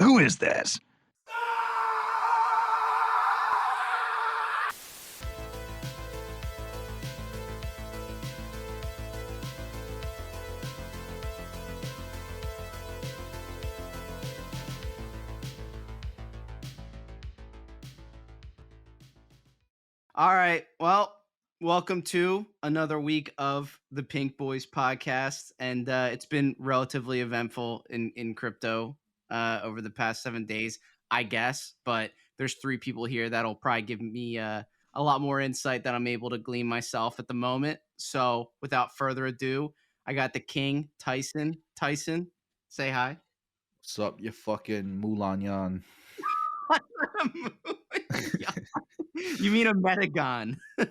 Who is this? All right. Well, welcome to another week of the Pink Boys podcast. And it's been relatively eventful in crypto over the past 7 days, I guess. But there's 3 people here that'll probably give me a lot more insight that I'm able to glean myself at the moment. So without further ado, I got the king, Tyson. Tyson, say hi. What's up, you fucking Mulan Yan? You mean a Metagon? Yeah.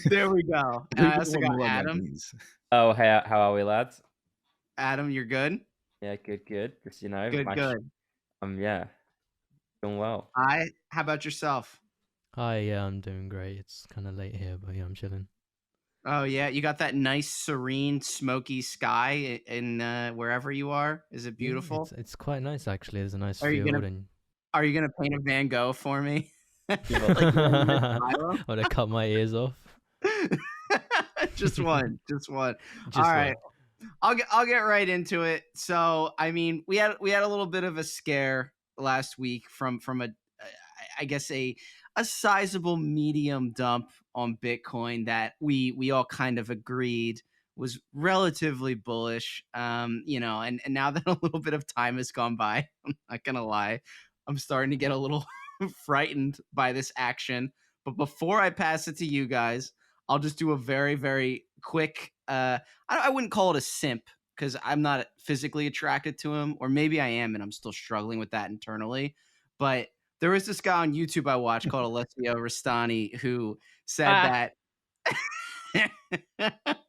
There we go. And I also got Adam. Oh, hey, how are we, lads? Adam, you're good? Yeah, good. Just, Good. Yeah, doing well. How about yourself? Hi, yeah, I'm doing great. It's kind of late here, but yeah, I'm chilling. Oh, yeah. You got that nice, serene, smoky sky in wherever you are. Is it beautiful? Yeah, it's quite nice, actually. There's a nice Are you field. Are you going to paint a Van Gogh for me? I'm going to cut my ears off. Just one. All right. I'll get right into it. So, I mean, we had a little bit of a scare last week from I guess a sizable medium dump on Bitcoin that we all kind of agreed was relatively bullish. And now that a little bit of time has gone by, I'm not gonna lie, I'm starting to get a little frightened by this action. But before I pass it to you guys, I'll just do a very, very quick, I wouldn't call it a simp because I'm not physically attracted to him, or maybe I am and I'm still struggling with that internally. But there was this guy on YouTube I watched called Alessio Rastani who said that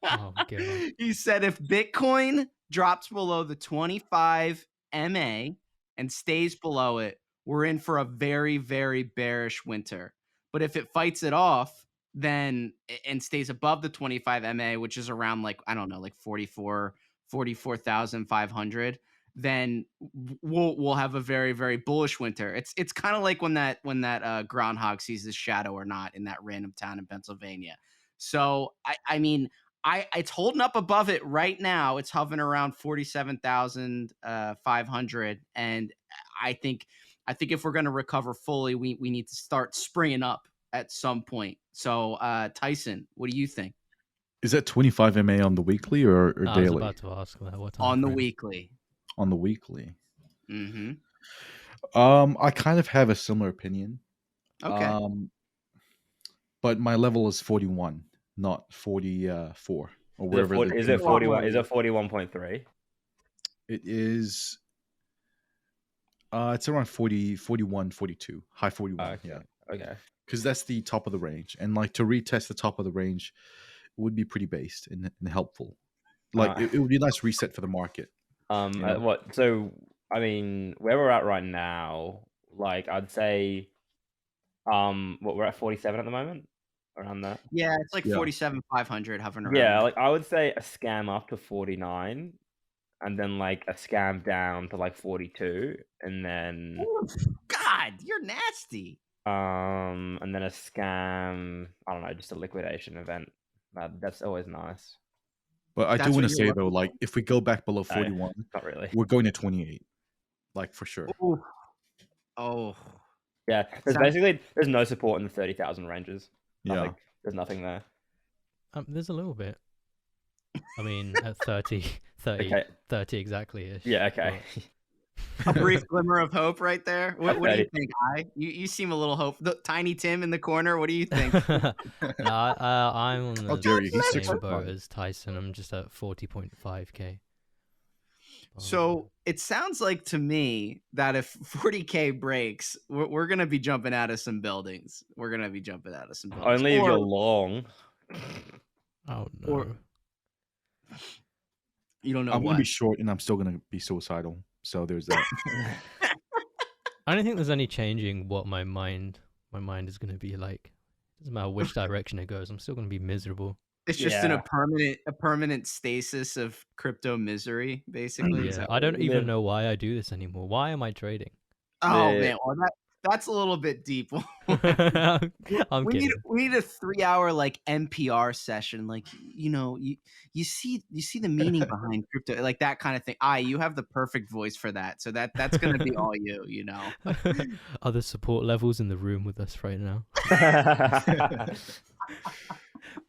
Oh, God. He said if Bitcoin drops below the 25 MA and stays below it, we're in for a very, very bearish winter. But if it fights it off, then and stays above the 25 MA, which is around like 44,500, then we'll have a very, very bullish winter. It's kind of like when that groundhog sees his shadow or not in that random town in Pennsylvania. So I mean, it's holding up above it right now. It's hovering around 47,500, and I think if we're going to recover fully, we need to start springing up at some point. So, Tyson, what do you think? Is that 25 MA on the weekly or daily? I was about to ask that. What time on the frame? weekly. On the weekly. Mm-hmm. I kind of have a similar opinion. Okay. But my level is 41, not 44, or wherever. Is it 41? Is it 41.3? It is. It's around 40, 41, 42, high 41. Okay. Yeah. Okay. Because that's the top of the range, and like to retest the top of the range would be pretty based and helpful. Like it would be a nice reset for the market. What? So I mean, where we're at right now, like I'd say, what we're at 47 at the moment, around that. Yeah, it's like 47,500 hovering around. Yeah, like I would say a scam up to 49, and then like a scam down to like 42, and then God, you're nasty. And then a scam, I don't know, just a liquidation event. That's always nice. But I do want to say though, like if we go back below 41, not really. We're going to 28, like for sure. Ooh. Oh, yeah. There's no support in the 30,000 ranges. Nothing. There's nothing there. There's a little bit. I mean, at 30 Okay. exactly. Yeah. Okay. a brief glimmer of hope right there. What do you think? You seem a little hope. Tiny Tim in the corner. What do you think? No, I'm on the same boat 6.5. as Tyson. I'm just at 40.5k. So it sounds like to me that if 40k breaks, we're gonna be jumping out of some buildings. Only if you're long. Oh no. You don't know. I'm gonna be short, and I'm still gonna be suicidal. So there's that. I don't think there's any changing what my mind is gonna be like. Doesn't matter which direction it goes. I'm still gonna be miserable. It's just in Yeah. a permanent stasis of crypto misery, basically. Is Yeah, that I what don't it is? even know why I do this anymore. Why am I trading? Oh The man, well that's a little bit deep. I'm we kidding. need a 3-hour like NPR session. Like you see the meaning behind crypto, like that kind of thing. You have the perfect voice for that. So that's gonna be all you, you know. Other support levels in the room with us right now.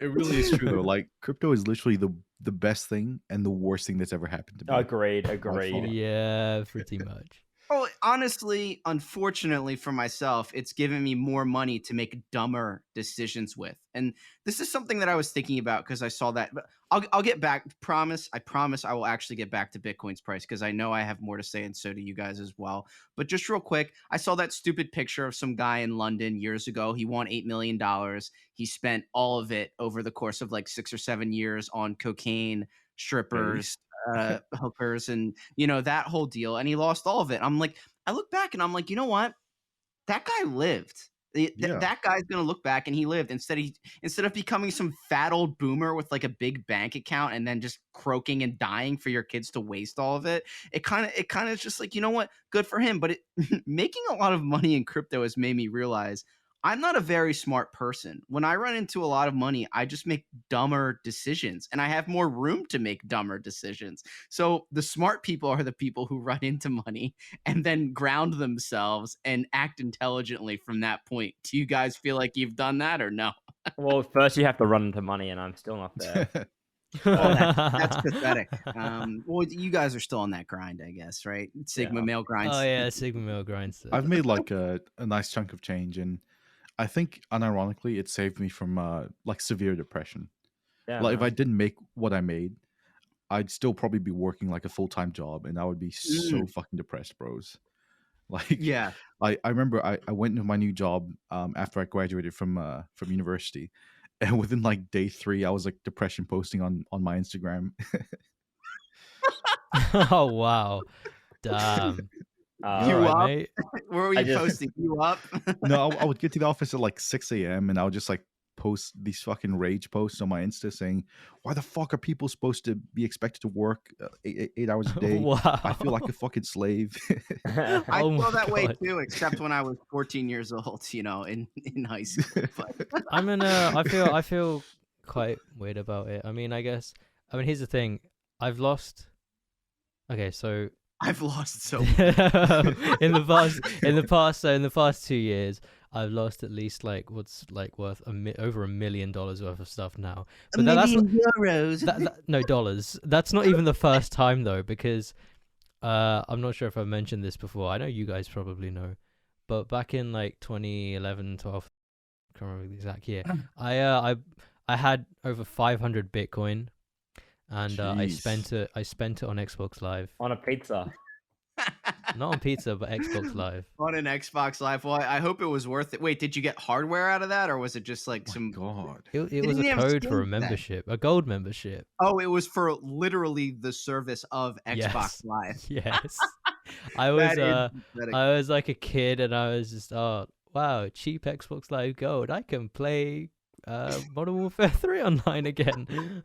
It really is true though. Like crypto is literally the best thing and the worst thing that's ever happened to me. Agreed. by far. Yeah, pretty much. Well, honestly, unfortunately for myself, it's given me more money to make dumber decisions with. And this is something that I was thinking about because I saw that. But I'll get back. I promise I will actually get back to Bitcoin's price because I know I have more to say, and so do you guys as well. But just real quick, I saw that stupid picture of some guy in London years ago. He won $8 million. He spent all of it over the course of like 6 or 7 years on cocaine, strippers, hookers, and that whole deal, and he lost all of it. I look back and I'm like, you know what, that guy lived. Yeah. That guy's gonna look back and he lived instead of becoming some fat old boomer with like a big bank account and then just croaking and dying for your kids to waste all of it. It kind of is just like, you know what, good for him. But making a lot of money in crypto has made me realize I'm not a very smart person. When I run into a lot of money, I just make dumber decisions and I have more room to make dumber decisions. So the smart people are the people who run into money and then ground themselves and act intelligently from that point. Do you guys feel like you've done that or no? Well, first you have to run into money, and I'm still not there. Oh, that's pathetic. Well, you guys are still on that grind, I guess, right? Sigma Yeah. male grind. Oh yeah, Sigma Mill grinds. I've made like a nice chunk of change, and I think unironically it saved me from like severe depression. Yeah, Like if I man. didn't make what I made, I'd still probably be working like a full-time job, and I would be so fucking depressed, bros. Like Yeah. I remember I went into my new job after I graduated from university, and within like day 3 I was like depression posting on my Instagram. Oh wow, damn. You All right, up? mate. Where were I you just- posting? You up? No, I would get to the office at like 6 a.m. and I would just like post these fucking rage posts on my Insta saying, "Why the fuck are people supposed to be expected to work 8 hours a day? Wow. I feel like a fucking slave." I Oh feel my that way God. too, except when I was 14 years old, in high school. But I'm in I feel quite weird about it. I mean, here's the thing. I've lost. Okay, so I've lost so in the past 2 years, I've lost at least like what's like worth over $1 million worth of stuff now. But that's not, euros. no dollars. That's not even the first time though, because I'm not sure if I've mentioned this before. I know you guys probably know, but back in like 2011, 12, I can't remember the exact year. I had over 500 Bitcoin, and I spent Jeez. it on Xbox Live. On a pizza. Not on pizza, but Xbox Live. On an Xbox Live. Well, I hope it was worth it. Wait, did you get hardware out of that, or was it just like My some? God. It They was a didn't have code for skins a then. membership, a gold membership. Oh, it was for literally the service of Xbox Yes. Live. Yes. I was That is pathetic. I was like a kid, and I was just, oh wow, cheap Xbox Live Gold. I can play Modern Warfare 3 online again.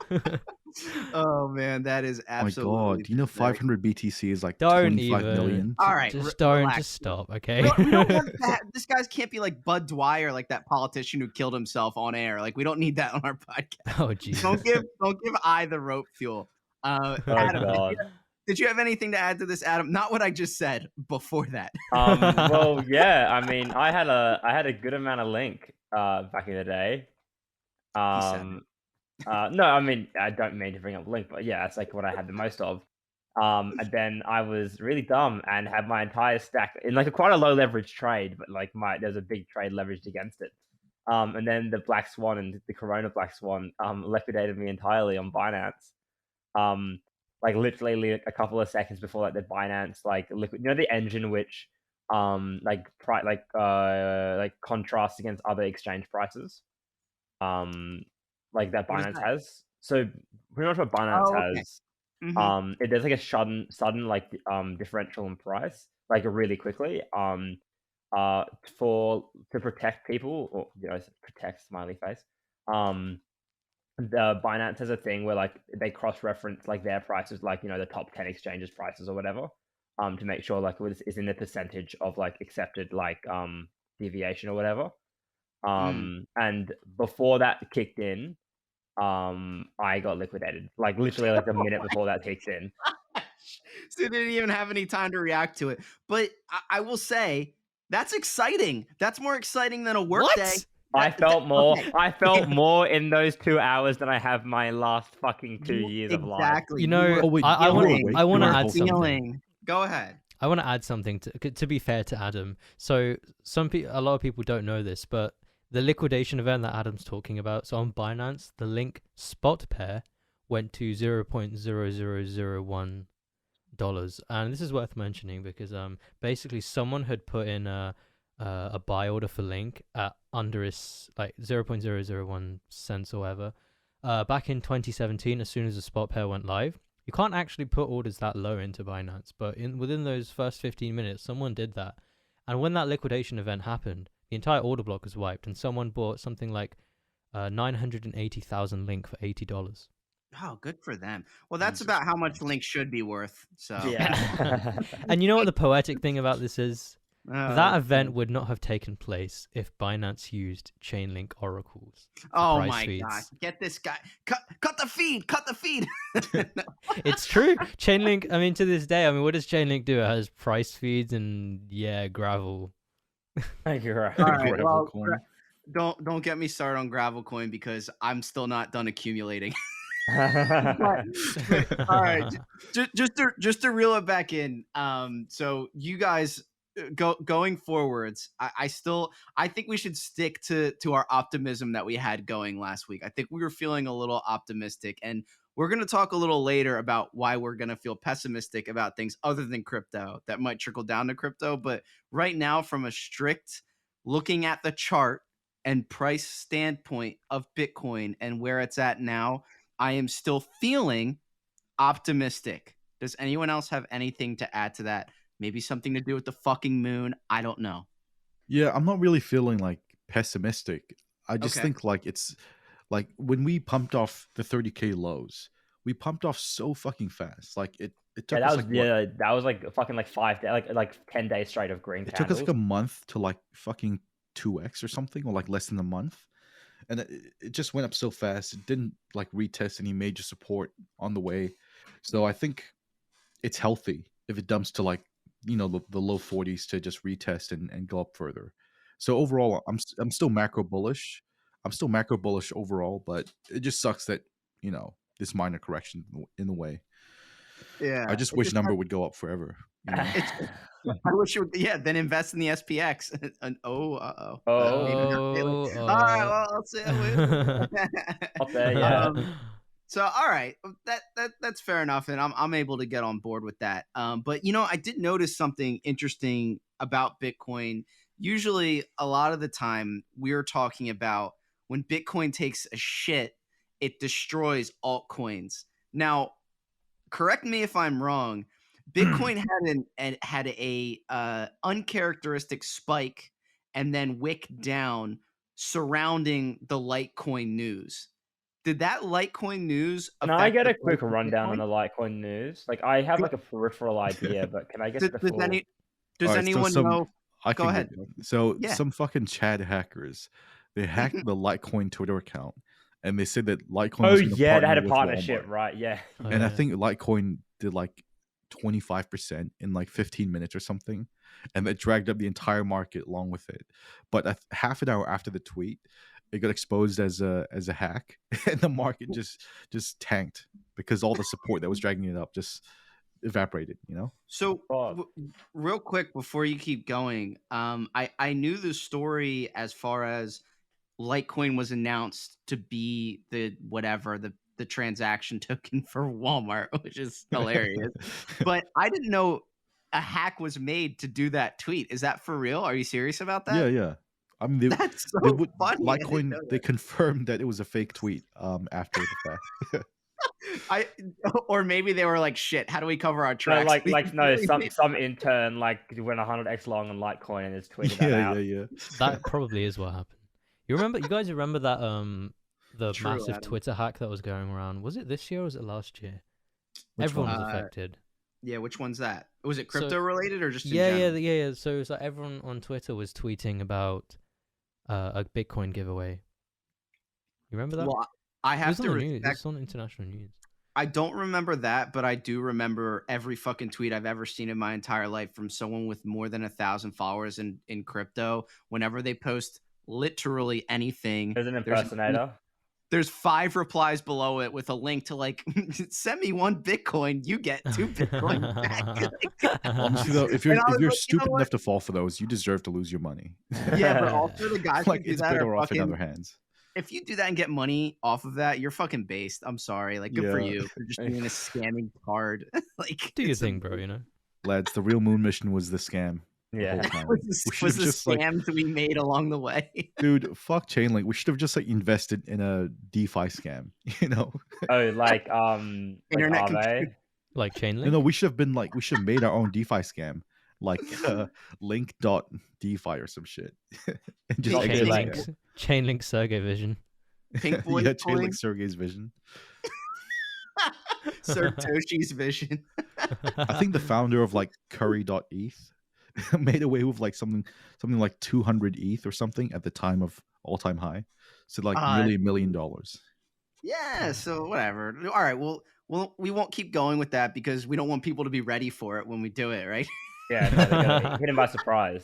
Oh man, that is My absolutely. God. Do you know pathetic. 500 BTC is like Don't 25 even. million? All right, Just relax. just stop, okay? We don't want that. This guy's can't be like Bud Dwyer, like that politician who killed himself on air. Like we don't need that on our podcast. Oh Jesus. Don't give I the rope fuel. Oh Adam, God. did you have anything to add to this, Adam? Not what I just said before that. Well, yeah. I mean, I had a good amount of link back in the day. He said No, I mean, I don't mean to bring up link, but yeah, it's like what I had the most of. And then I was really dumb and had my entire stack in like quite a low leverage trade, but like there's a big trade leveraged against it. And then the Black Swan and the Corona Black Swan liquidated me entirely on Binance. Like literally a couple of seconds before that, the Binance like liquid, the engine which like contrasts against other exchange prices. Like that What is Binance that? has. So pretty much what Binance Oh, okay. has, Mhm. there's like a sudden like differential in price, like really quickly, to protect people, or protect smiley face, the Binance has a thing where like they cross-reference like their prices, like the top 10 exchanges prices or whatever, to make sure like it's in the percentage of like accepted like deviation or whatever. And before that kicked in, I got liquidated like literally like a minute before that kicked in. So they didn't even have any time to react to it. But I will say that's exciting. That's more exciting than a work day. I felt more. Okay. I felt more in those 2 hours than I have my last fucking 2 years of life. Exactly. You know, Oh, wait, I you were want awake? I want You to were add awake? something. Go ahead. I want to add something to be fair to Adam. So a lot of people don't know this, but the liquidation event that Adam's talking about. So on Binance, the link spot pair went to $0.0001, and this is worth mentioning because basically someone had put in a buy order for link at under its like 0.001 cents or whatever. Back in 2017, as soon as the spot pair went live. You can't actually put orders that low into Binance, but within those first 15 minutes, someone did that. And when that liquidation event happened, the entire order block was wiped, and someone bought something like 980,000 link for $80. Oh, good for them. Well, that's about how much link should be worth. So Yeah. And you know what the poetic thing about this is? Oh, That event would not have taken place if Binance used Chainlink oracles. Oh price my feeds. god! Get this guy. Cut the feed. Cut the feed. It's true. Chainlink, I mean, to this day, I mean, what does Chainlink do? It has price feeds and, gravel. You're right. All right. Gravel Well, coin. don't get me started on gravel coin because I'm still not done accumulating. All right, just to reel it back in. So you guys going forwards, I think we should stick to our optimism that we had going last week. I think we were feeling a little optimistic, and we're going to talk a little later about why we're going to feel pessimistic about things other than crypto that might trickle down to crypto. But right now, from a strict looking at the chart and price standpoint of Bitcoin and where it's at now, I am still feeling optimistic. Does anyone else have anything to add to that? Maybe something to do with the fucking moon. I don't know. Yeah, I'm not really feeling like pessimistic. I just Okay. think like it's like when we pumped off the 30K lows, we pumped off so fucking fast. Like it took Yeah, us that was like fucking like 5 days, like 10 days straight of green it candles. took us like a month to like fucking 2x or something, or like less than a month. And it just went up so fast. It didn't like retest any major support on the way. So I think it's healthy if it dumps to like, the low 40s to just retest and go up further. So overall, I'm still macro bullish. I'm still macro bullish overall, but it just sucks that, this minor correction in the way. Yeah. I just wish number would go up forever. I wish you would. Yeah. Then invest in the SPX. And Oh. All right. Well, I'll say Up there, yeah. So all right, that's fair enough, and I'm able to get on board with that. But I did notice something interesting about Bitcoin. Usually, a lot of the time, we're talking about when Bitcoin takes a shit, it destroys altcoins. Now, correct me if I'm wrong. Bitcoin had a uncharacteristic spike and then wick down surrounding the Litecoin news. Did that Litecoin news Can I get a quick rundown on the Litecoin news? Like, I have like a peripheral idea, but can I get the full... Does anyone know? Go ahead. So some fucking Chad hackers, they hacked the Litecoin Twitter account, and they said that Litecoin. Oh yeah, they had a partnership, right? Yeah. And I think Litecoin did like 25% in like 15 minutes or something, and that dragged up the entire market along with it. But half an hour after the tweet, it got exposed as a hack, and the market just tanked because all the support that was dragging it up just evaporated. So real quick before you keep going, I knew the story as far as Litecoin was announced to be the transaction token for Walmart, which is hilarious. But I didn't know a hack was made to do that tweet. Is that for real? Are you serious about that? Yeah. I mean, that's so funny. Litecoin, they confirmed that it was a fake tweet after the fact. Or maybe they were like, shit, how do we cover our tracks? Some intern like went 100x long on Litecoin and just tweeted that out. Yeah. That probably is what happened. You guys remember that the True, massive Adam. Twitter hack that was going around. Was it this year or was it last year? Which Everyone one? was affected. Yeah, which one's that? Was it So- crypto related or just in Yeah, general? yeah. So it was like everyone on Twitter was tweeting about a Bitcoin giveaway. You remember that? Well, I It have was on to the news. It respect. was on international news. I don't remember that, but I do remember every fucking tweet I've ever seen in my entire life from someone with more than 1,000 followers in crypto. Whenever they post literally anything, There's an impersonator. there's 5 replies below it with a link to like, send me 1 Bitcoin, you get 2 Bitcoin back. Honestly, though, if you're And I was like, stupid you know enough to fall for those, you deserve to lose your money. Yeah, but also the guys Like who do it's that better are off in fucking. other hands. If you do that and get money off of that, you're fucking based. I'm sorry. Like, good for Yeah. you for just being a scamming card. Like, Do your it's thing, a- bro. You know. Lads, the real moon mission was the scam. The Yeah. whole time. Was We the, should was have the just like, scams we made along the way? dude, fuck Chainlink. We should have just like invested in a DeFi scam. You know? Oh, like Internet Aave. computer- Like Chainlink. No, we should have been like, we should have made our own DeFi scam, like link.defi or some shit, and just Not exit Chainlink. scam. Chainlink Sergey Vision. Pink boy Yeah, coin, Chainlink Sergey's vision. Sir Toshi's vision. I think the founder of like curry.eth made away with like something like 200 ETH or something at the time of all-time high. So like nearly $1 million. Yeah, so whatever. All right, well, we won't keep going with that because we don't want people to be ready for it when we do it, right? Yeah, no, they're gonna hit him by surprise.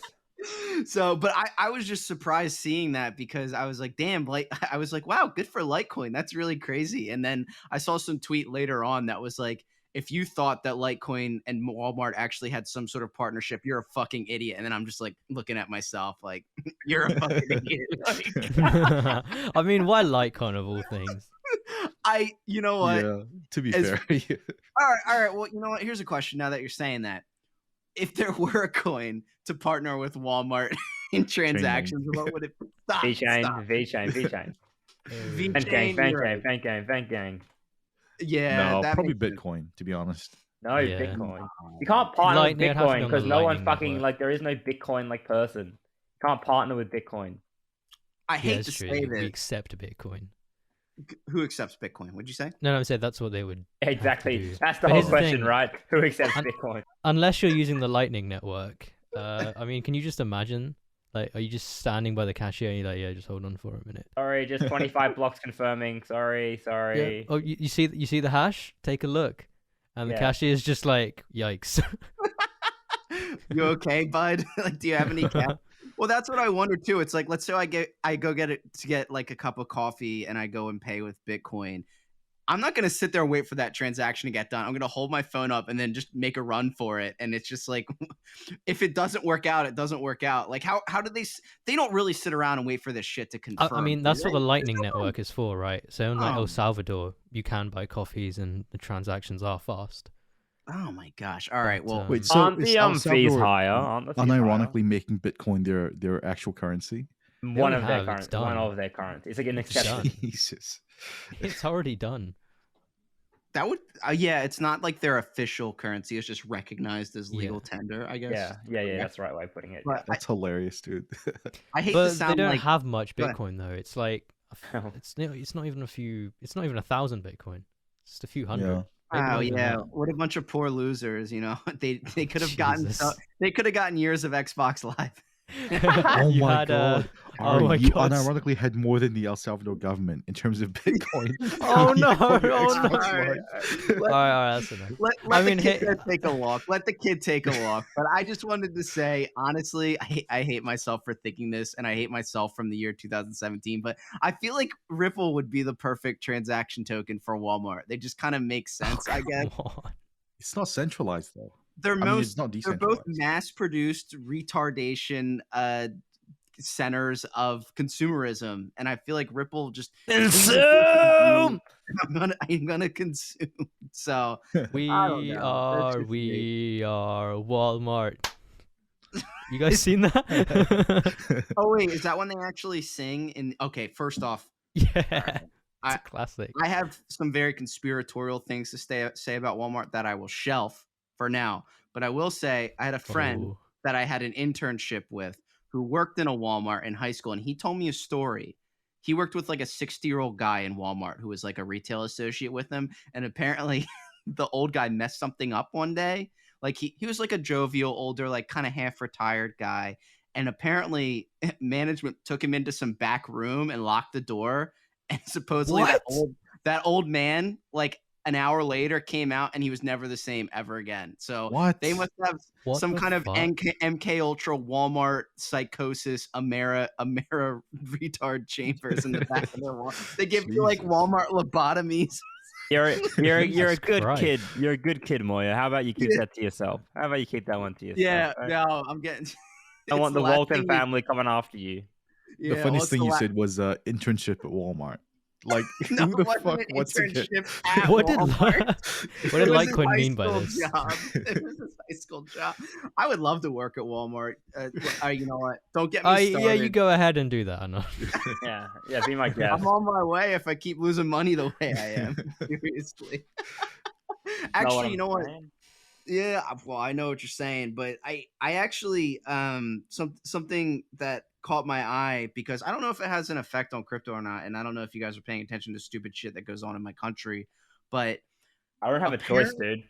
So, but I was just surprised seeing that because I was like, damn, like I was like, wow, good for Litecoin. That's really crazy. And then I saw some tweet later on that was like, if you thought that Litecoin and Walmart actually had some sort of partnership, you're a fucking idiot. And then I'm just like looking at myself like, you're a fucking idiot. Like, I mean, why Litecoin of all things? you know what? Yeah, to be As- fair. All right. Well, you know what? Here's a question now that you're saying that. If there were a coin to partner with Walmart in transactions, what would it be? Stop, V-Chain, stop. V-Chain, V-Chain. V- Vent gang, V-Chain, vent you're gang, right. vent gang, vent gang. Yeah, No, that probably makes sense. Bitcoin, to be honest. No, Yeah. Bitcoin. You can't partner Lightning, with it'd have to be Bitcoin on the because no one Lightning fucking network. like there is no Bitcoin like person. You can't partner with Bitcoin. I Yeah, hate it's to true. say We this. accept Bitcoin. Who accepts Bitcoin? What'd you say? No, I said that's what they would. Exactly. do. That's the But whole here's the question, thing. right? Who accepts And- Bitcoin? Unless you're using the Lightning network. I mean, can you just imagine? Like, are you just standing by the cashier and you're like, yeah, just hold on for a minute? Sorry, just 25 blocks confirming. Sorry. Yeah. Oh, you see the hash? Take a look. And the Yeah. cashier's just like, yikes. You okay, bud? Like, do you have any cash? Well, that's what I wonder too. It's like, let's say I go get like a cup of coffee and I go and pay with Bitcoin. I'm not going to sit there and wait for that transaction to get done. I'm going to hold my phone up and then just make a run for it. And it's just like, if it doesn't work out, it doesn't work out. Like how do they don't really sit around and wait for this shit to confirm. I mean, do that's they? what the Lightning network is for, right? So in like Oh. El Salvador, you can buy coffees and the transactions are fast. Oh my gosh. All right. Well, Wait, so Aren't is the El fees Salvador higher? Aren't the fees higher? unironically making Bitcoin their actual currency? One already of their have, it's currency. One done. of their currency. It's like an It's exception. done. Jesus. It's already done. that would yeah, it's not like their official currency. It's just recognized as legal Yeah. tender, I guess. Yeah. That's the right way of putting it. But That's hilarious, dude. I hate to But they sound don't like have much Go ahead. Bitcoin though. It's like it's not even 1,000 Bitcoin. It's just a few hundred. Yeah. Maybe oh not even yeah, that. what a bunch of poor losers, you know. They could have gotten Jesus. they could have gotten years of Xbox Live. Oh You my had, god. oh Ari, my you God. unironically had more than the El Salvador government in terms of Bitcoin. Oh, no, On your oh, no. Xbox Live. all right, that's enough. Let I the mean, kid hey- take a walk. Let the kid take a walk. But I just wanted to say, honestly, I hate myself for thinking this, and I hate myself from the year 2017. But I feel like Ripple would be the perfect transaction token for Walmart. They just kind of make sense, I guess. Come on. It's not centralized though. They're I mean, it's not they're both decentralized. mass-produced retardation centers of consumerism, and I feel like Ripple just Consume! I'm gonna consume. So We I don't know. That's are just me. Walmart. You guys seen that? oh wait, is that when they actually sing? In okay, first off, Yeah, I- it's a classic. I have some very conspiratorial things to say about Walmart that I will shelf for now. But I will say I had a friend Oh. that I had an internship with who worked in a Walmart in high school, and he told me a story. he worked with like a 60-year-old guy in Walmart who was like a retail associate with him, and apparently the old guy messed something up one day. Like he was like a jovial, older, like kind of half retired guy, and apparently management took him into some back room and locked the door, and supposedly that old man, like an hour later, came out and he was never the same ever again. So What? they must have some kind of fuck? MK Ultra Walmart psychosis, Amera retard chambers in the back of their wall. They give you like Jesus. Walmart lobotomies. You're a Jesus good Christ. kid. You're a good kid, Moya. How about you keep that to yourself? How about you keep that one to yourself? Yeah, right? no, I'm getting. I want the last Walton thing we- family coming after you. The Yeah, funniest what's thing the you la- said was internship at Walmart. Like, No, who the it wasn't fuck an wants to get? internship at What did Walmart. what did It was his Litecoin high mean by school this? job. It was his high school job. I would love to work at Walmart. You know what? Don't get me started. Yeah, you go ahead and do that. I know. Yeah, be my guest. I'm on my way if I keep losing money the way I am. Seriously. Actually, you know what? Yeah, well, I know what you're saying, but I actually something that caught my eye, because I don't know if it has an effect on crypto or not, and I don't know if you guys are paying attention to stupid shit that goes on in my country, but I don't have a choice, dude.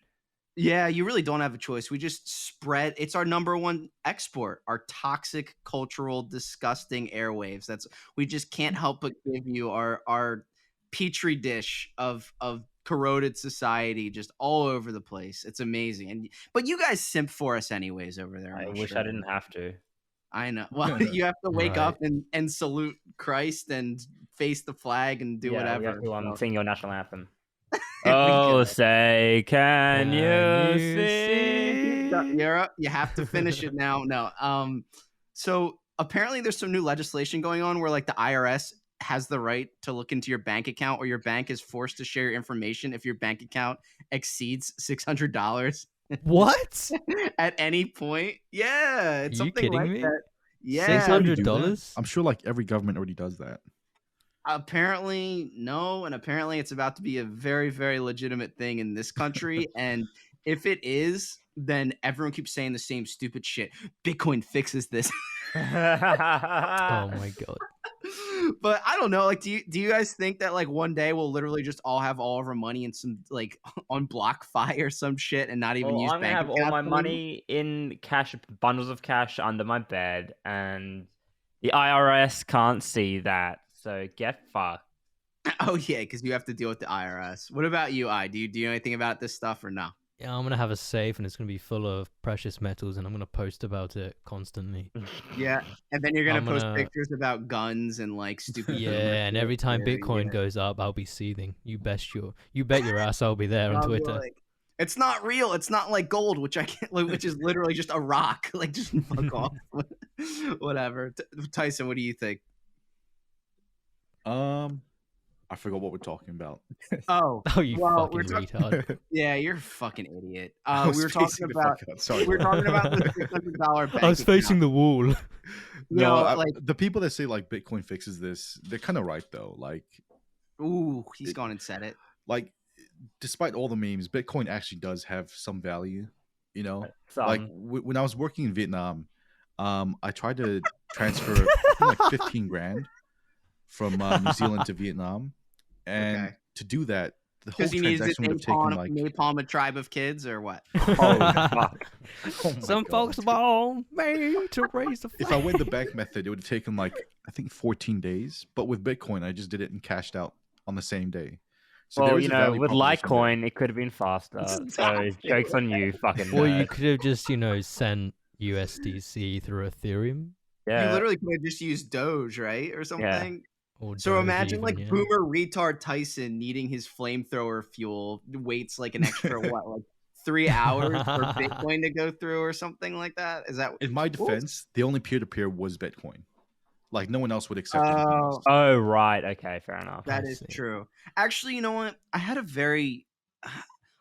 yeah, you really don't have a choice. We just spread. It's our number one export. Our toxic, cultural, disgusting airwaves. We just can't help but give you our petri dish of corroded society just all over the place. It's amazing. But you guys simp for us anyways over there. I I'm wish sure. I didn't have to. I know. Well, you have to wake Right. up and salute Christ and face the flag and do whatever. We have to So- sing your national anthem. We Oh, could. say, can you Can you see? You're up. You have to finish it now. No. So apparently there's some new legislation going on where like the IRS has the right to look into your bank account, or your bank is forced to share your information if your bank account exceeds $600 What? at any point. Yeah, it's Are you something kidding like me? that. Yeah, $600? I'm sure like every government already does that. apparently no, and apparently it's about to be a very, very legitimate thing in this country. And if it is, then everyone keeps saying the same stupid shit. Bitcoin fixes this. Oh my god. But I don't know. Like, do you guys think that like one day we'll literally just all have all of our money in some like on BlockFi or some shit and not even use I'm gonna bank have all accounts my anymore? money in cash, bundles of cash under my bed, and the IRS can't see that. So get fucked. Oh yeah, because you have to deal with the IRS. What about you, I? Do you know anything about this stuff or no? Yeah, I'm gonna have a safe and it's gonna be full of precious metals and I'm gonna post about it constantly. Yeah, and then you're gonna I'm post gonna- pictures about guns and like stupid. Yeah, boomer and shit. every time Yeah, Bitcoin yeah. goes up, I'll be seething. You bet your ass I'll be there on I'll be Twitter. like, it's not real. It's not like gold, which I can't, which is literally just a rock. Like, just fuck off. Whatever. Tyson, what do you think? I forgot what we're talking about. Oh, Oh, you well, fucking we're talking. retard. Yeah, you're a fucking idiot. I was We were talking facing the about. fuck out. Sorry. We were talking about the $600 bank I was facing account. the wall. No, No, like, the people that say like Bitcoin fixes this, they're kind of right though. ooh, he's gone and said it. Like, despite all the memes, Bitcoin actually does have some value. You know, like when I was working in Vietnam, I tried to transfer I think, like 15 grand from New Zealand to Vietnam, and Okay. to do that, the whole Because he needs to transaction would have taken like napalm a tribe of kids or what? Oh, fuck. oh my Some God. folks born made to raise the If I went the bank method, it would have taken like I think 14 days. But with Bitcoin, I just did it and cashed out on the same day. So Well, there is you a know, value with proposition there. Litecoin, it could have been faster. So jokes on you, fucking Or you nerd. could have just, sent USDC through Ethereum. Yeah. You literally could have just used Doge, right, or something. Or So Doge imagine even, like yeah. boomer retard Tyson needing his flamethrower fuel, waits like an extra what, like 3 hours for Bitcoin to go through or something like that. Is that? In my defense, the only peer-to-peer was Bitcoin. Like no one else would accept anything else. Oh, right. Okay, fair enough. That I is see. true. Actually, you know what? I had a very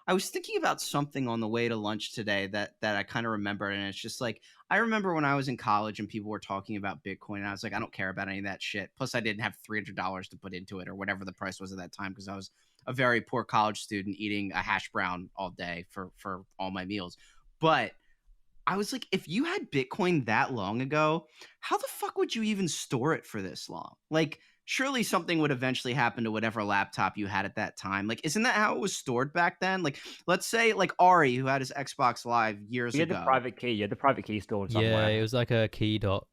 I was thinking about something on the way to lunch today that I kind of remembered, and it's just like I remember when I was in college and people were talking about Bitcoin, and I was like, I don't care about any of that shit. Plus, I didn't have $300 to put into it or whatever the price was at that time because I was a very poor college student eating a hash brown all day for all my meals. But I was like, if you had Bitcoin that long ago, how the fuck would you even store it for this long? Like, surely something would eventually happen to whatever laptop you had at that time. Like, isn't that how it was stored back then? Like, let's say like Ari, who had his Xbox Live years You had the ago. private key. You had the private key stored Yeah, somewhere. it was like a key dot.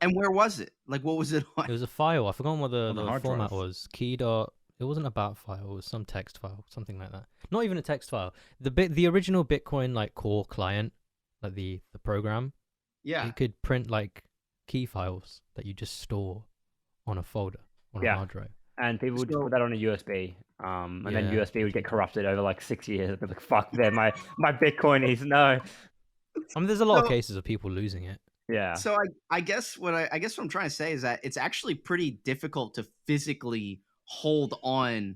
And where was it? Like, what was it on? It was a file. I forgot what On the the hard format drive. was. Key dot. It wasn't a bat file. It was some text file, something like that. Not even a text file. The original Bitcoin like core client, like the program. Yeah. It could print like key files that you just store on a folder on a hard drive. And people would just So- put that on a USB. And then Yeah. USB would get corrupted over like 6 years. They're like, fuck, there, my Bitcoin is no. I mean, there's a lot of So- cases of people losing it. Yeah. So I guess what I'm trying to say is that it's actually pretty difficult to physically hold on.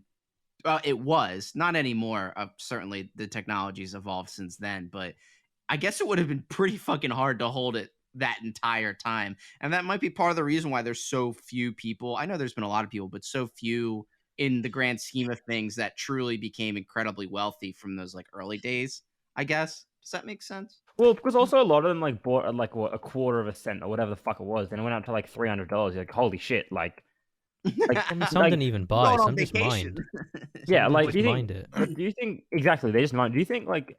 Well, it was not anymore. Certainly, the technology's evolved since then, but I guess it would have been pretty fucking hard to hold it that entire time, and that might be part of the reason why there's so few people. I know there's been a lot of people, but so few in the grand scheme of things that truly became incredibly wealthy from those like early days. I guess. Does that make sense? Well, because also a lot of them like bought at like what, a quarter of a cent or whatever the fuck it was. Then it went up to like $300. You're like, holy shit! Like Some like- didn't even buy. Going on Some just vacation. mined. yeah, Some like just do you think? mined it. But do you think exactly? They just mind. Do you think like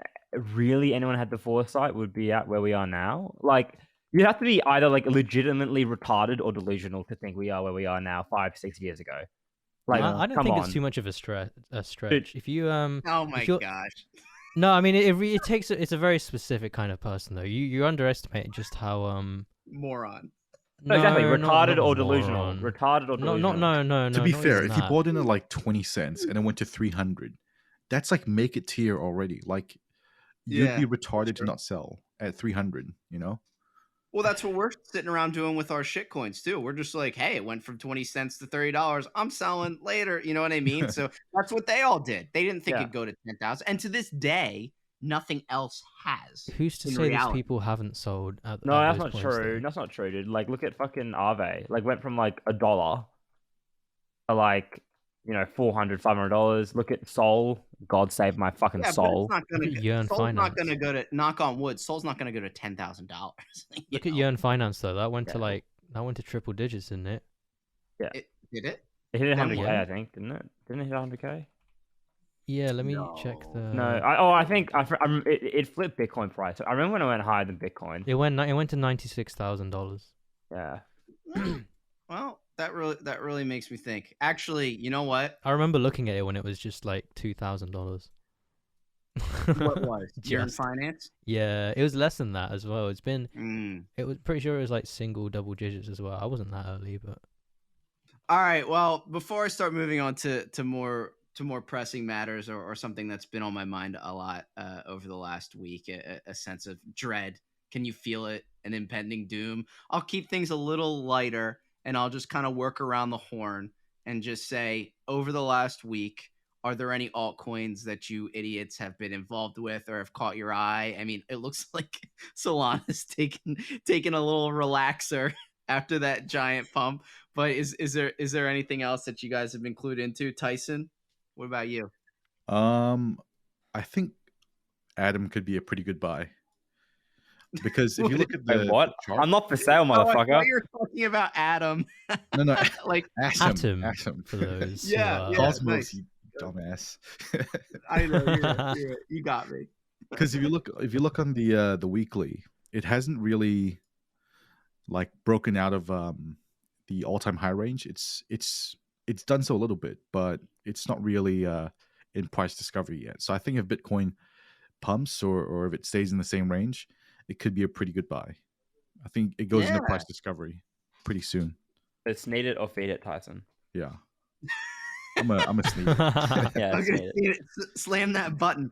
really anyone had the foresight would be at where we are now? Like you have to be either like legitimately retarded or delusional to think we are where we are now 5-6 years ago. Like I don't come think on. it's too much of a stretch. If you Oh my you're- gosh. No, I mean it takes it's a very specific kind of person though. You underestimate just how Moron. No, exactly, no, retarded not or delusional. moron. Retarded or delusional. No. To be not fair, even if he that. bought in at like 20 cents and it went to 300, that's like make it tier already. Like you'd Yeah, be retarded to true. not sell at 300, you know? Well, that's what we're sitting around doing with our shit coins too. We're just like, hey, it went from 20 cents to $30. I'm selling later. You know what I mean? So that's what they all did. They didn't think Yeah. it'd go to 10,000. And to this day, nothing else has. Who's to in say these reality. people haven't sold at No, at that's those not points, true. though? That's not true, dude. Like, look at fucking Aave. Like, went from like $1 to like, $400, $500. Look at Sol. God save my fucking Yeah, soul. but it's not Look gonna. at Yearn Soul's not Finance. gonna go to knock on wood. Soul's not gonna go to $10,000. Look at Yearn Finance though. That went Yeah. to triple digits, didn't it? Did it? It hit Then 100K, what? I think, didn't it? Didn't it hit 100K? Yeah, let me check the. No. I think it flipped Bitcoin price. I remember when it went higher than Bitcoin. It went to $96,000. Yeah. Well, that really makes me think. Actually, you know what? I remember looking at it when it was just like $2,000. What was Yearn Just- Finance? Yeah, it was less than that as well. It's been. Mm. It was pretty sure it was like double digits as well. I wasn't that early, but All right. Well, before I start moving on to more pressing matters or something that's been on my mind a lot over the last week, a sense of dread. Can you feel it? An impending doom. I'll keep things a little lighter and I'll just kind of work around the horn and just say, over the last week, are there any altcoins that you idiots have been involved with or have caught your eye? I mean, it looks like Solana's taking a little relaxer after that giant pump. But is there anything else that you guys have been clued into? Tyson, what about you? I think Adam could be a pretty good buy. Because if you look at Wait, the what? chart, I'm not for sale, Oh, I motherfucker. thought you were talking about Adam. no, Like, Atom, for those. who Yeah, are- yeah. Cosmos, nice. you dumbass. I know you got me. Because if you look on the weekly, it hasn't really like broken out of the all-time high range. It's done so a little bit, but it's not really in price discovery yet. So I think if Bitcoin pumps or if it stays in the same range, it could be a pretty good buy. I think it goes into price discovery pretty soon. It's need it or feed it, Tyson. Yeah. I'm a sneaker. Yeah, I'm it's gonna need it. see it. Slam that button.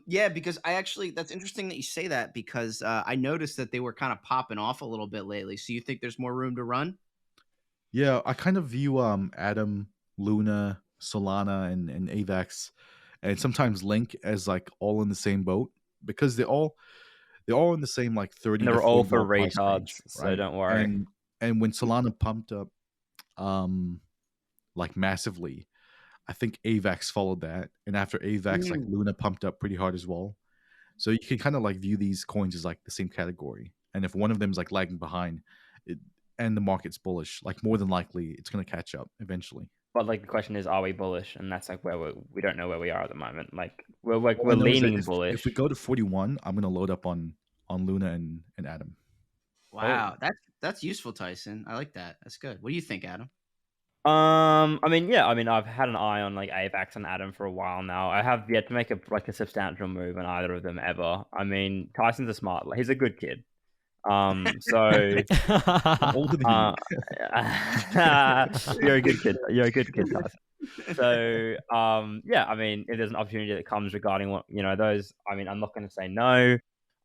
Yeah, because that's interesting that you say that because I noticed that they were kind of popping off a little bit lately. So you think there's more room to run? Yeah, I kind of view Atom, Luna, Solana, and AVAX, and sometimes Link as like all in the same boat because they're all in the same like 30. And they're to all $40 for price retards, range, so don't worry. And when Solana pumped up, like massively, I think AVAX followed that, and after AVAX, like Luna pumped up pretty hard as well. So you can kind of like view these coins as like the same category, and if one of them is like lagging behind, and the market's bullish. Like more than likely, it's going to catch up eventually. But like the question is, are we bullish? And that's like where we don't know where we are at the moment. Like we're All I know is that leaning bullish. If we go to 41, I'm going to load up on Luna and Adam. Wow, that's useful, Tyson. I like that. That's good. What do you think, Adam? I mean, yeah, I mean, I've had an eye on like Avax and Adam for a while now. I have yet to make a substantial move on either of them ever. I mean, Tyson's a smart, he's a good kid. So Older than you're a good kid. You're a good kid, Tyson. So, yeah, I mean, if there's an opportunity that comes regarding what those, I mean, I'm not going to say no.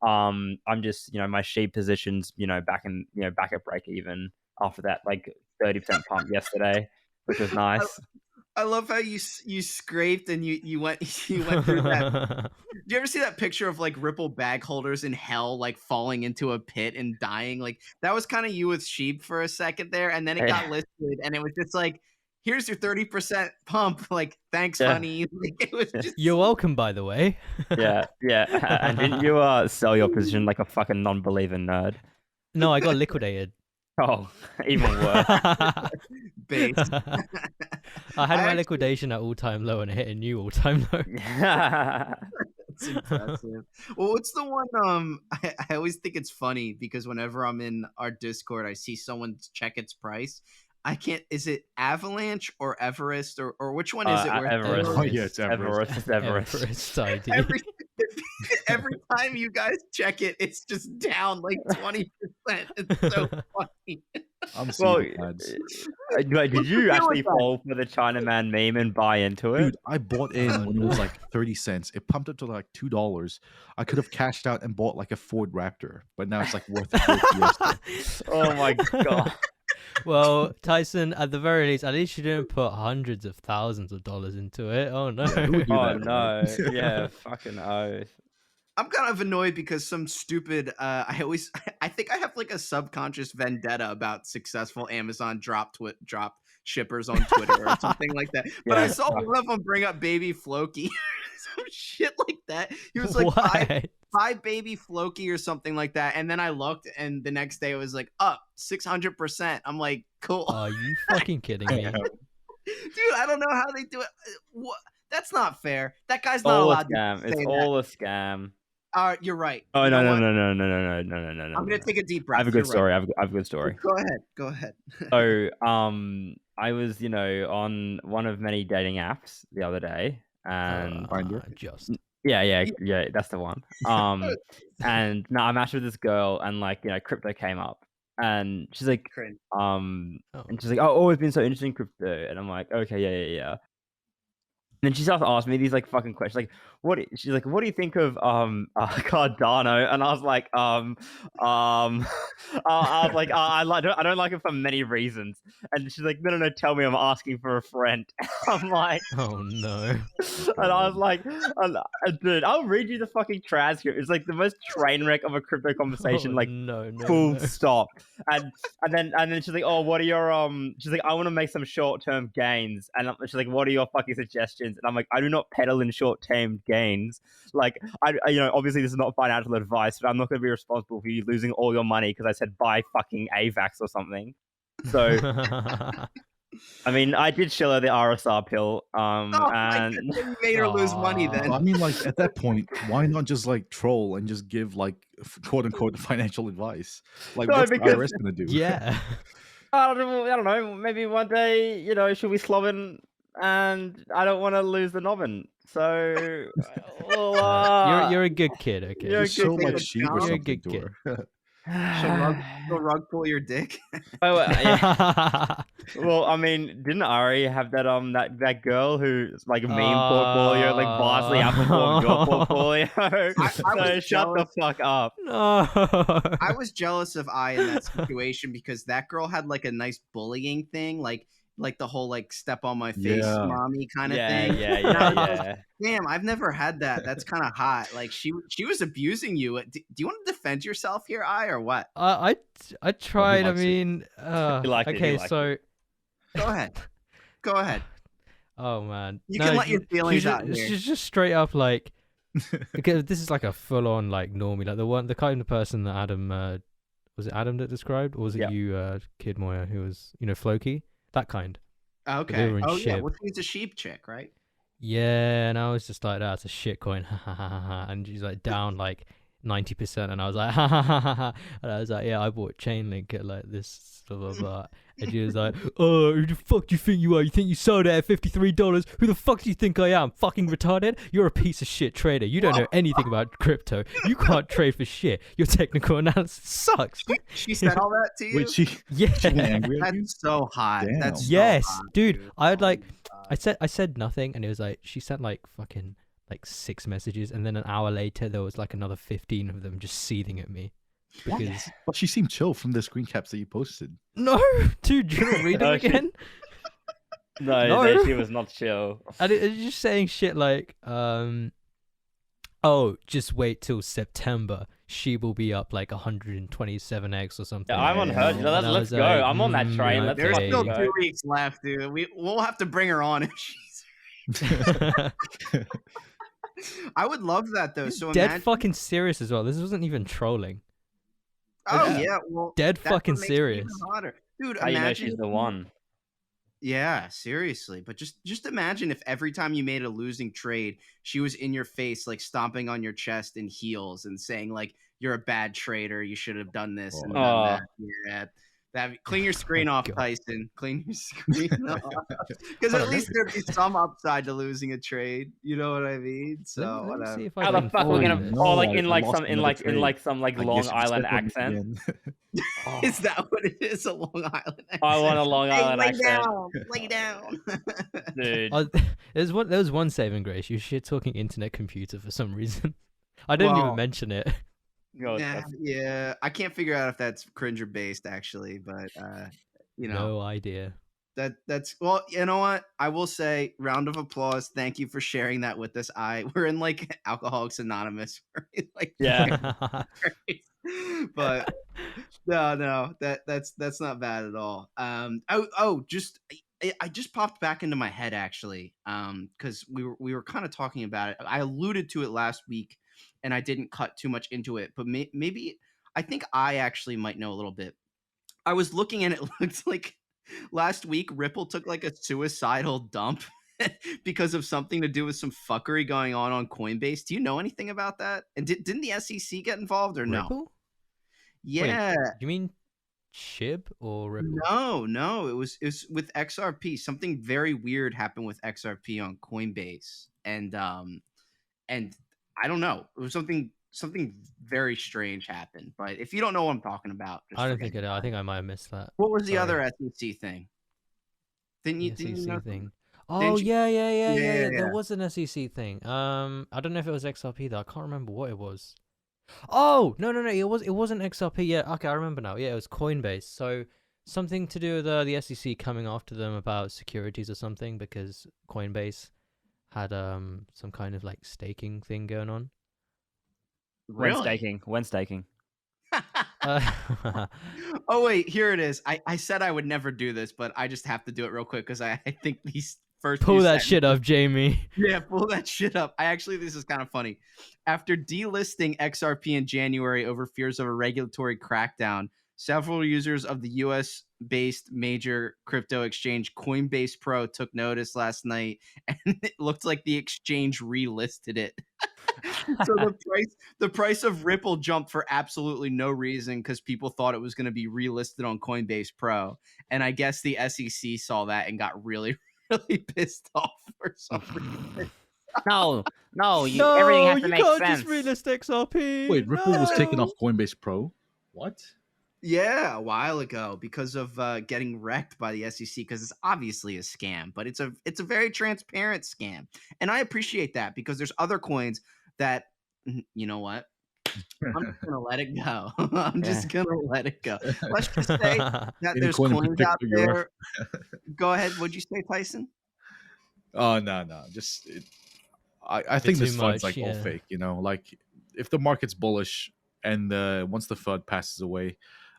I'm just, my sheep positions, back at break even after that, like 30% pump yesterday, which was nice. I love how you scraped and you went through that. Do you ever see that picture of like Ripple bag holders in hell, like falling into a pit and dying? Like that was kind of you with sheep for a second there, and then it got listed, and it was just like, here's your 30% pump. Like, thanks, honey. Like, it was just... You're welcome, by the way. Yeah. And didn't you sell your position like a fucking non-believer nerd? No, I got liquidated. Oh, even worse. Base. I had my liquidation at all-time low and it hit a new all-time low. That's impressive. Well, what's the one? I always think it's funny because whenever I'm in our Discord, I see someone check its price. I can't. Is it Avalanche or Everest or which one is it? Everest. Oh yeah, it's Everest. Everest ID. Every time you guys check it, it's just down like 20%. It's so funny. Did you actually fall for the Chinaman meme and buy into it? Dude, I bought in when it was like 30 cents. It pumped up to like $2. I could have cashed out and bought like a Ford Raptor, but now it's like worth it. Oh my god. Well, Tyson, at the very least, at least you didn't put hundreds of thousands of dollars into it. Oh no. Oh no. Yeah, fucking oath. I'm kind of annoyed because some stupid I think I have like a subconscious vendetta about successful Amazon drop shippers on Twitter or something like that. But I saw one of them bring up Baby Floki, some shit like that. He was like, buy Baby Floki or something like that. And then I looked, and the next day it was like up 600%. I'm like, cool. Are you fucking kidding me? Dude, I don't know how they do it. What? That's not fair. That guy's not allowed to say It's all a scam. You're right. Oh, no. I'm gonna take a deep breath. I have a good story. I have a good story. Go ahead. So, I was, on one of many dating apps the other day, and yeah, that's the one. And now I matched with this girl, and like, crypto came up, and she's like, and she's like, oh, always been so interested in crypto, and I'm like, okay, yeah. And then she starts to ask me these like fucking questions, like, she's like, what do you think of Cardano? And I was like, I don't like it for many reasons. And she's like, no, tell me, I'm asking for a friend. I'm like, oh no. And I was like, dude, I'll read you the fucking transcript. It's like the most train wreck of a crypto conversation, full stop. And then she's like, oh, what are your she's like, I want to make some short-term gains. And she's like, what are your fucking suggestions? And I'm like, I do not peddle in short-term gains. Like, I obviously this is not financial advice, but I'm not going to be responsible for you losing all your money because I said buy fucking AVAX or something. So, I mean, I did show her the RSR pill. And you made her lose money then. I mean, like at that point, why not just like troll and just give like quote unquote financial advice? Like, what's the IRS going to do? Yeah. I don't know. Maybe one day, she'll be slobbing. And I don't want to lose the nobbin, so you're a good kid. Okay, you're so like sheep or something. You're a good kid. She'll rug pull your dick. Yeah. Well, I mean, didn't Ari have that girl who's like a meme portfolio, like vastly outperformed your portfolio? So shut the fuck up. No. I was jealous of I in that situation because that girl had like a nice bullying thing, like the whole like step on my face mommy kind of thing. Yeah. Damn, I've never had that. That's kind of hot. Like she was abusing you. Do you want to defend yourself here, or what? I tried. I mean, okay, so go ahead. Oh man, you can let your feelings out here. She's just straight up like, because this is like a full on like normie, like the kind of person that Adam Was it Adam that described, or was it Yeah. you, Kid Moya, who was Floki? That kind. But they Okay. were in Oh yeah. SHIB. Well, she's a sheep chick, right? Yeah, and I was just like, that's a shit coin, ha ha ha ha ha. And she's like down like 90%, and I was like, ha ha ha ha ha. And I was like, yeah, I bought Chainlink at like this, blah blah blah. And she was like, oh, who the fuck do you think you are? You think you sold it at $53? Who the fuck do you think I am? Fucking retarded? You're a piece of shit trader. You don't know anything about crypto. You can't trade for shit. Your technical analysis sucks. She said all that to you? Wait, she Yeah. went angry at you? That's so hot. Damn. That's so Yes, hot, dude. I had Oh like, my God. I said nothing, and it was like she sent like fucking like 6 messages, and then an hour later there was like another 15 of them just seething at me because But she seemed chill from the screen caps that you posted. no, dude, do you want to read No, them she- again? No, she was not chill. And it's just saying shit like, oh, just wait till September. She will be up like 127x or something. Yeah, I'm on her. And Let's I was go. like, I'm on that train. Let's There's okay. still fucking 2 go. weeks left, dude. We'll have to bring her on if she's. I would love that though. So Dead imagine. fucking serious as well. This wasn't even trolling. Oh Yeah. yeah, well, Dead that's what fucking makes it even serious. hotter. Dude. How you know Imagine she's the one? Yeah, seriously. But just imagine if every time you made a losing trade, she was in your face, like stomping on your chest in heels and saying like, "You're a bad trader. You should have done this and done Oh. that." Yeah. Clean your screen off, God. Tyson. Clean your screen off. Because Hold at on, least there'd be some upside to losing a trade. You know what I mean? So Let me whatever. see if I How the can fuck are we find gonna? this. Oh, like No, in I like lost some in another like in trade. like some like I Long guess you can Island step on me accent. again. Oh, Is that what it is? A Long Island accent? I want a Long Hey, Island lay accent, down. Lay down. dude. Oh, there was one saving grace. You shit talking internet computer for some reason. I didn't Well, even mention it. God, Yeah, that's- yeah. I can't figure out if that's cringer based actually, but you know, No idea. that's well, you know what? I will say, round of applause. Thank you for sharing that with us. We're in like Alcoholics Anonymous. Like Yeah. but no, that's not bad at all. Just I just popped back into my head actually, because we were kind of talking about it. I alluded to it last week, and I didn't cut too much into it, but maybe I think I actually might know a little bit. I was looking and it looked like last week Ripple took like a suicidal dump because of something to do with some fuckery going on Coinbase. Do you know anything about that? And didn't the SEC get involved or no? Ripple? Yeah. You mean SHIB or Ripple? No, it was with XRP. Something very weird happened with XRP on Coinbase, and I don't know. It was something very strange happened. But if you don't know what I'm talking about, just I don't forget think I do. about I it. think I might have missed that. What was the Sorry. other SEC thing? Didn't The you? Didn't you SEC know? thing. Didn't Oh you- yeah. Yeah. There was an SEC thing. I don't know if it was XRP though. I can't remember what it was. Oh no. It wasn't XRP. Yeah. Okay, I remember now. Yeah, it was Coinbase. So something to do with the SEC coming after them about securities or something because Coinbase had some kind of like staking thing going on. When staking. Oh wait, here it is. I said I would never do this, but I just have to do it real quick because I think these first Pull few that shit up, Jamie. Yeah, pull that shit up. This is kind of funny. After delisting XRP in January over fears of a regulatory crackdown, several users of the US based major crypto exchange Coinbase Pro took notice last night, and it looked like the exchange relisted it. So the price of Ripple jumped for absolutely no reason because people thought it was going to be relisted on Coinbase Pro, and I guess the SEC saw that and got really really pissed off for some reason. No, No, everything has to you make can't sense. just relist XRP. Wait, Ripple was taken No. off Coinbase Pro? What? Yeah, a while ago because of getting wrecked by the SEC because it's obviously a scam, but it's a very transparent scam, and I appreciate that because there's other coins that you know what. I'm just gonna let it go. I'm just gonna let it go. Let's just say that Any there's coin in coins out particular there. Go ahead. What'd you say, Tyson? Oh no. Just I think too this fund's much, like all yeah. fake. You know, like if the market's bullish and once the FUD passes away,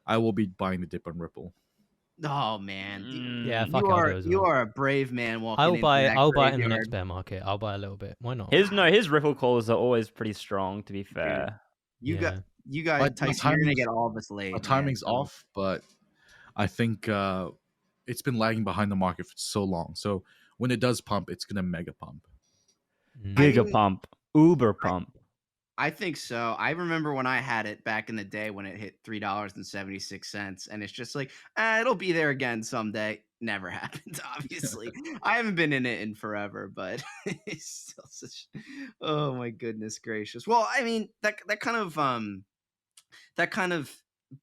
I will be buying the dip on Ripple. Oh man, Yeah, Mm, fuck you Aldo are as you well. are a brave man walking. I'll into buy that it in the graveyard. next bear market. I'll buy a little bit. Why not? his Ripple calls are always pretty strong. To be fair, You Yeah. got You guys, Tyson, you're gonna get all of us My late. timing's off, but I think it's been lagging behind the market for so long. So when it does pump, it's gonna mega pump. Giga pump, Uber pump. I think so. I remember when I had it back in the day when it hit $3.76, and it's just like, it'll be there again someday. Never happened, obviously. I haven't been in it in forever, but it's still such. Oh my goodness gracious. Well, I mean that kind of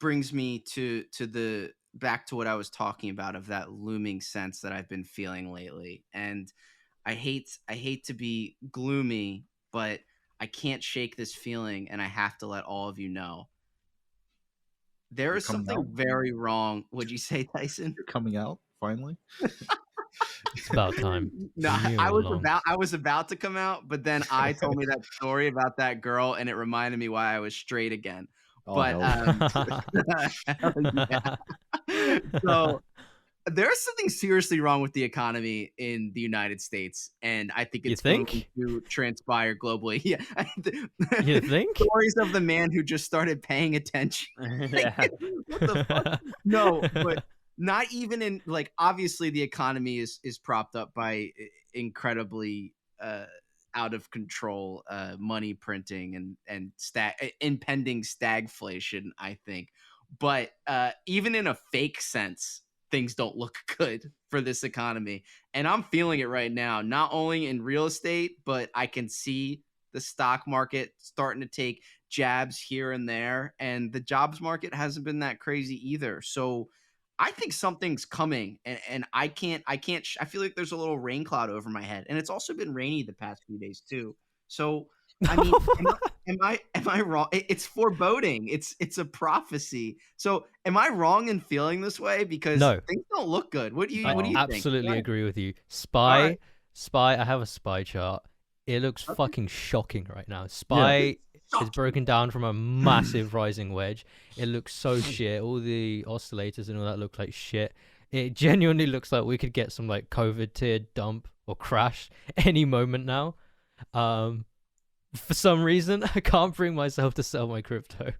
brings me to the back to what I was talking about of that looming sense that I've been feeling lately, and I hate to be gloomy, but I can't shake this feeling, and I have to let all of you know. There is something very wrong. What'd you say, Tyson? You're coming out finally. It's about time. No, I was about to come out, but then I told me that story about that girl, and it reminded me why I was straight again. Oh, But so there's something seriously wrong with the economy in the United States, and I think it's going to transpire globally. Yeah, you think? Stories of the man who just started paying attention. Yeah. What the fuck? No, but not even in like. Obviously, the economy is propped up by incredibly out of control money printing and impending stagflation, I think. But even in a fake sense, things don't look good for this economy. And I'm feeling it right now, not only in real estate, but I can see the stock market starting to take jabs here and there. And the jobs market hasn't been that crazy either. So I think something's coming, and I feel like there's a little rain cloud over my head. And it's also been rainy the past few days too. So I mean, am I wrong? It's foreboding. It's a prophecy. So am I wrong in feeling this way? Because things don't look good. What do you think? Absolutely agree with you. Spy. I have a SPY chart. It looks fucking shocking right now. SPY is broken down from a massive rising wedge. It looks so shit. All the oscillators and all that look like shit. It genuinely looks like we could get some like COVID tier dump or crash any moment now. For some reason, I can't bring myself to sell my crypto.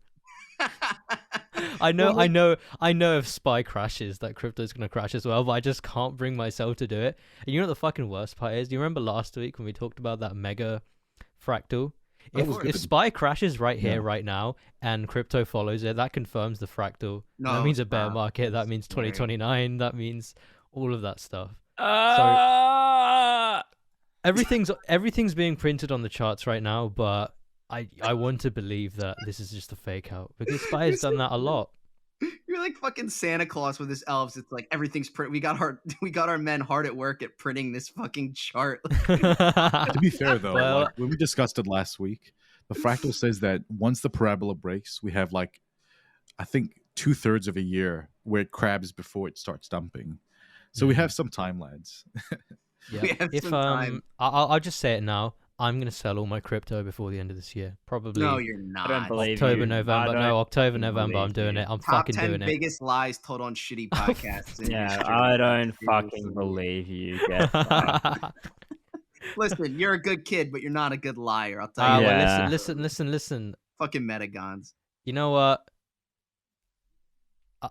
I know if SPY crashes, that crypto's going to crash as well, but I just can't bring myself to do it. And you know what the fucking worst part is? Do you remember last week when we talked about that mega fractal? If SPY crashes right here, right now, and crypto follows it, that confirms the fractal. That means a bear market. That means 2029. That means all of that stuff. So everything's being printed on the charts right now, but I want to believe that this is just a fake out because SPY has done that a lot. You're like fucking Santa Claus with his elves. It's like everything's print. We got our men hard at work at printing this fucking chart. To be fair though, like, when we discussed it last week, the fractal says that once the parabola breaks, we have like I think 2/3 of a year where it crabs before it starts dumping. So we have some time lags. Yeah. If I'll just say it now. I'm gonna sell all my crypto before the end of this year. Probably. No, you're not. I don't believe October, you. November. No, October, November. I'm doing it. I'm fucking doing it. Top 10 biggest lies told on shitty podcasts. Yeah, I don't fucking believe you. Listen, you're a good kid, but you're not a good liar. I'll tell you. Well, listen. Fucking metagons. You know what?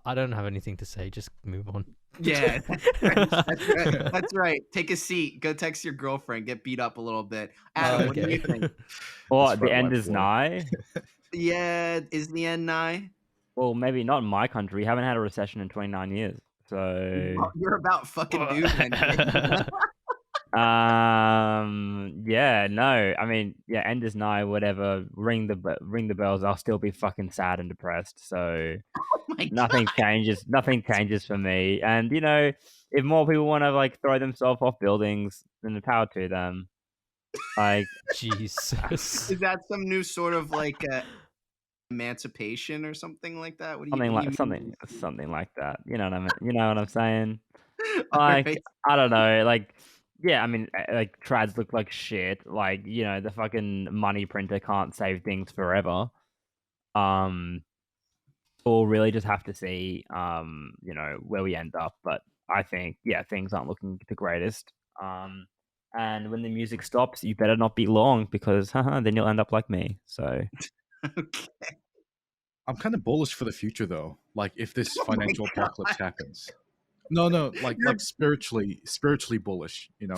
I don't have anything to say. Just move on. Yeah, that's right. Take a seat. Go text your girlfriend. Get beat up a little bit. Adam, what do you think? Well, the end is nigh. Yeah, is the end nigh? Well, maybe not in my country. We haven't had a recession in 29 years. So you're about fucking dude. Yeah, no. I mean, yeah, end is nigh. Whatever. Ring the bells. I'll still be fucking sad and depressed. So nothing changes. Nothing changes for me. And you know, if more people want to like throw themselves off buildings, then the power to them. Like Jesus. Is that some new sort of like emancipation or something like that? Something like that. You know what I mean? You know what I'm saying? Like right. I don't know. Like yeah, I mean, like trads look like shit. Like you know, the fucking money printer can't save things forever. We'll really just have to see, you know, where we end up. But I think, yeah, things aren't looking the greatest. And when the music stops, you better not be long because then you'll end up like me. So, okay. I'm kind of bullish for the future though. Like if this Oh my financial God. apocalypse happens. No, like spiritually bullish, you know?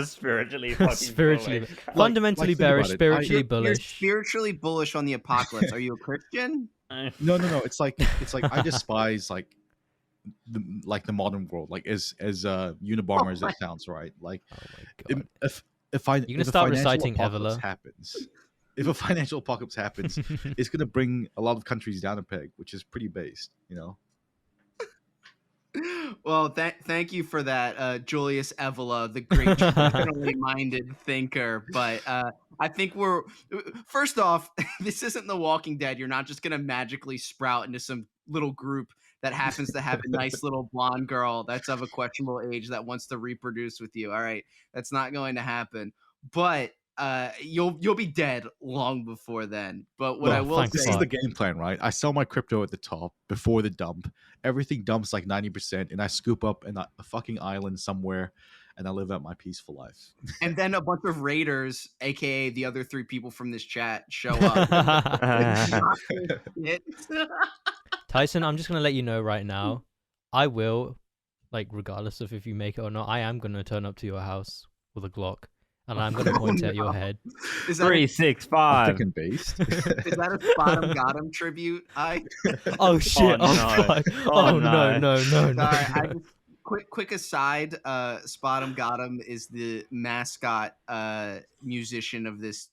Spiritually fucking Spiritually, bullish. fundamentally think bearish, about it. spiritually You're bullish. spiritually bullish on the apocalypse. Are you a Christian? No. It's like I despise the modern world, like as Unabomber as that sounds, right? Like Oh my god! if You're gonna a start financial reciting apocalypse Evola. happens, if a financial apocalypse happens, it's gonna bring a lot of countries down a peg, which is pretty based, you know. Well, thank you for that, Julius Evola, the great traditionally minded thinker. But I think first off, this isn't The Walking Dead. You're not just gonna magically sprout into some little group that happens to have a nice little blonde girl that's of a questionable age that wants to reproduce with you. All right, that's not going to happen. But you'll be dead long before then. But what I Well, will thank this say, is the fuck. game plan, right? I sell my crypto at the top before the dump. Everything dumps like 90%, and I scoop up in a fucking island somewhere, and I live out my peaceful life. and then a bunch of raiders, aka the other three people from this chat, show up. Tyson, I'm just gonna let you know right now. I will, like, regardless of if you make it or not, I am gonna turn up to your house with a Glock, and I'm gonna point it at your head. Is that, 3, a, 6, Thick 5. and based. is that a Spot 'em Got 'em tribute? Oh shit! Oh, Oh, no. fuck! Oh, Oh no! no. No! No! Sorry, I No! just quick aside. Spot 'em Got 'em is the mascot musician of this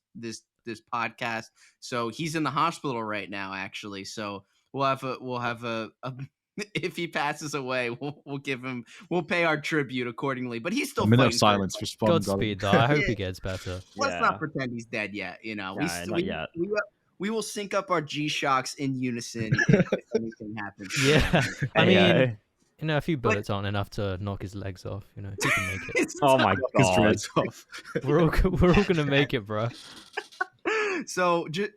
podcast. So he's in the hospital right now, actually. So we'll have a if he passes away, we'll pay our tribute accordingly. But he's still A minute fighting of for silence for Spot and Godspeed, though. I hope he gets better. Let's Yeah. not pretend he's dead yet. You know, No, not yet. we will sync up our G Shocks in unison if anything happens. Yeah, I Hey, mean, you know, a few bullets aren't enough to knock his legs off. You know, he can make it. It's oh my His god. dreads off. We're all gonna make it, bro. So just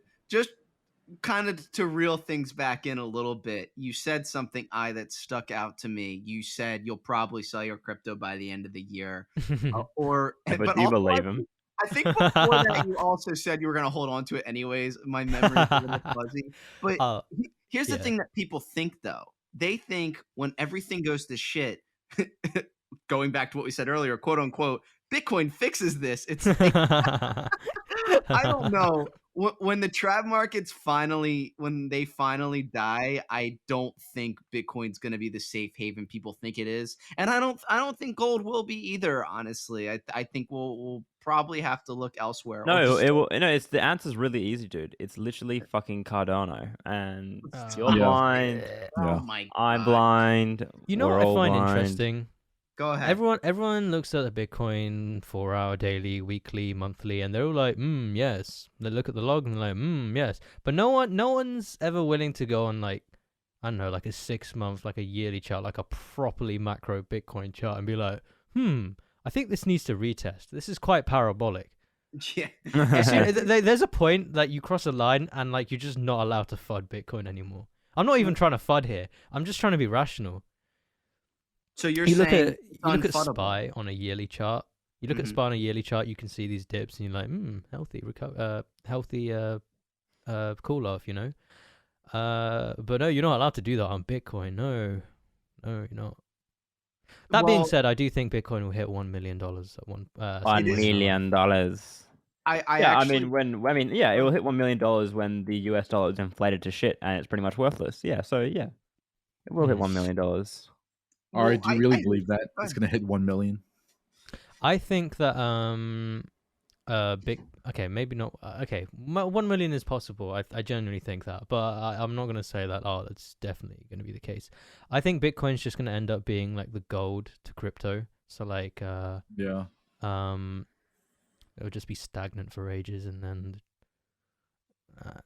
kind of to reel things back in a little bit, you said something that stuck out to me. You said you'll probably sell your crypto by the end of the year, or But but do you also, believe him? I think before that you also said you were going to hold on to it anyways. My memory is a little fuzzy. But here's the yeah. thing that people think though. They think when everything goes to shit, going back to what we said earlier, quote unquote, Bitcoin fixes this. It's I don't know. When the trap markets finally die, I don't think Bitcoin's going to be the safe haven people think it is, and I don't think gold will be either. Honestly, I think we'll probably have to look elsewhere. No, it will. No, it's the answer's really easy, dude. It's literally fucking Cardano, and you're Yeah. blind. Oh Yeah. my God. I'm blind. You know we're what I all find blind. interesting? Go ahead. Everyone looks at the Bitcoin 4-hour, daily, weekly, monthly, and they're all like, yes. They look at the log and they're like, yes. But no one's ever willing to go on, like, I don't know, like a 6-month, like a yearly chart, like a properly macro Bitcoin chart, and be like, I think this needs to retest. This is quite parabolic. Yeah. There's a point that you cross a line and like you're just not allowed to FUD Bitcoin anymore. I'm not even trying to FUD here. I'm just trying to be rational. So you're You saying look at unfuddable. SPY on a yearly chart. You look at SPY on a yearly chart. You can see these dips, and you're like, healthy cool off, you know. But no, you're not allowed to do that on Bitcoin. No, you're not. That being said, I do think Bitcoin will hit $1 million at one. $1 million. I mean, it will hit $1 million when the US dollar is inflated to shit and it's pretty much worthless. Yeah, so yeah, it will hit $1 million. All right, do you really believe that it's gonna hit 1 million? I think that maybe not. Okay, 1 million is possible. I genuinely think that, but I'm not gonna say that. Oh, that's definitely gonna be the case. I think Bitcoin's just gonna end up being like the gold to crypto. So like, Yeah. it'll just be stagnant for ages, and then